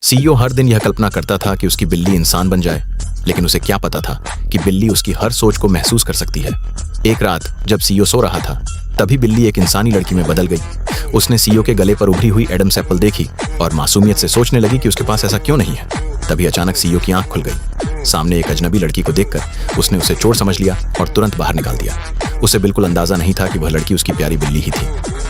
CEO हर दिन यह कल्पना करता था कि उसकी बिल्ली इंसान बन जाए, लेकिन उसे क्या पता था कि बिल्ली उसकी हर सोच को महसूस कर सकती है। एक रात जब सीईओ सो रहा था, तभी बिल्ली एक इंसानी लड़की में बदल गई। उसने सीईओ के गले पर उभरी हुई एडम्स एप्पल देखी और मासूमियत से सोचने लगी कि उसके पास ऐसा क्यों नहीं है। तभी अचानक सीईओ की आंख खुल गई। सामने एक अजनबी लड़की को देखकर उसने उसे चोर समझ लिया और तुरंत बाहर निकाल दिया। उसे बिल्कुल अंदाजा नहीं था कि वह लड़की उसकी प्यारी बिल्ली ही थी।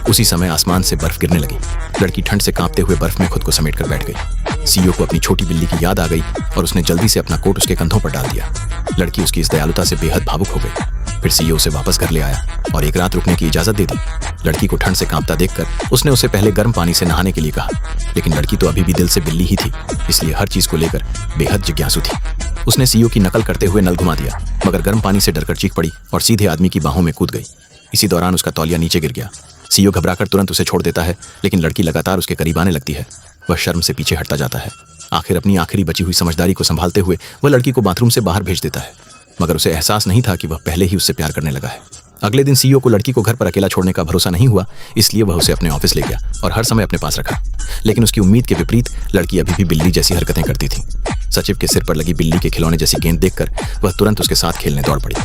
उसी समय आसमान से बर्फ गिरने लगी। लड़की ठंड से कांपते हुए बर्फ में खुद को समेट कर बैठ गई। सीईओ को अपनी छोटी बिल्ली की याद आ गई और उसने जल्दी से अपना कोट उसके कंधों पर डाल दिया। लड़की उसकी इस दयालुता से बेहद भावुक हो गई। फिर सीईओ उसे वापस घर ले आया और एक रात रुकने की इजाजत दे दी। लड़की को ठंड से कांपता देखकर उसने उसे पहले गर्म पानी से नहाने के लिए कहा, लेकिन लड़की तो अभी भी दिल से बिल्ली ही थी, इसलिए हर चीज को लेकर बेहद जिज्ञासु थी। उसने सीईओ की नकल करते हुए नल घुमा दिया, मगर गर्म पानी से डरकर चीख पड़ी और सीधे आदमी की बाहों में कूद गई। इसी दौरान उसका तौलिया नीचे गिर गया। सीईओ घबराकर तुरंत उसे छोड़ देता है, लेकिन लड़की लगातार उसके करीब आने लगती है। वह शर्म से पीछे हटता जाता है। आखिर अपनी आखिरी बची हुई समझदारी को संभालते हुए वह लड़की को बाथरूम से बाहर भेज देता है, मगर उसे एहसास नहीं था कि वह पहले ही उससे प्यार करने लगा है। अगले दिन सीईओ को लड़की को घर पर अकेला छोड़ने का भरोसा नहीं हुआ, इसलिए वह उसे अपने ऑफिस ले गया और हर समय अपने पास रखा। लेकिन उसकी उम्मीद के विपरीत लड़की अभी भी बिल्ली जैसी हरकतें करती थी। सचिव के सिर पर लगी बिल्ली के खिलौने जैसी गेंद देखकर वह तुरंत उसके साथ खेलने दौड़ पड़ी।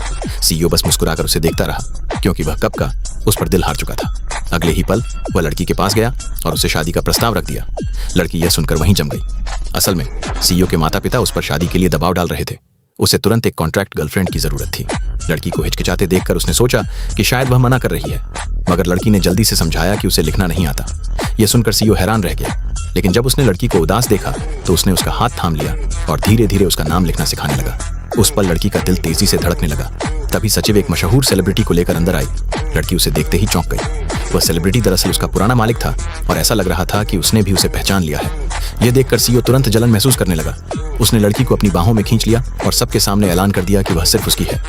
सीईओ बस मुस्कुराकर उसे देखता रहा, क्योंकि वह कब का उस पर दिल हार चुका था। अगले ही पल वह लड़की के पास गया और उसे शादी का प्रस्ताव रख दिया। लड़की यह सुनकर वहीं जम गई। असल में सीईओ के माता पिता उस पर शादी के लिए दबाव डाल रहे थे। उसे तुरंत एक कॉन्ट्रैक्ट गर्लफ्रेंड की जरूरत थी। लड़की को हिचकिचाते देखकर उसने सोचा कि शायद वह मना कर रही है, मगर लड़की ने जल्दी से समझाया कि उसे लिखना नहीं आता। यह सुनकर सीईओ हैरान रह गया, लेकिन जब उसने लड़की को उदास देखा तो उसने उसका हाथ थाम लिया और धीरे धीरे उसका नाम लिखना सिखाने लगा। उस पल लड़की का दिल तेजी से धड़कने लगा। तभी सचिव एक मशहूर सेलिब्रिटी को लेकर अंदर आई। लड़की उसे देखते ही चौंक गई। वह सेलिब्रिटी दरअसल उसका पुराना मालिक था और ऐसा लग रहा था कि उसने भी उसे पहचान लिया है। यह देखकर सीईओ तुरंत जलन महसूस करने लगा। उसने लड़की को अपनी बाहों में खींच लिया और सबके सामने ऐलान कर दिया कि वह सिर्फ उसकी है।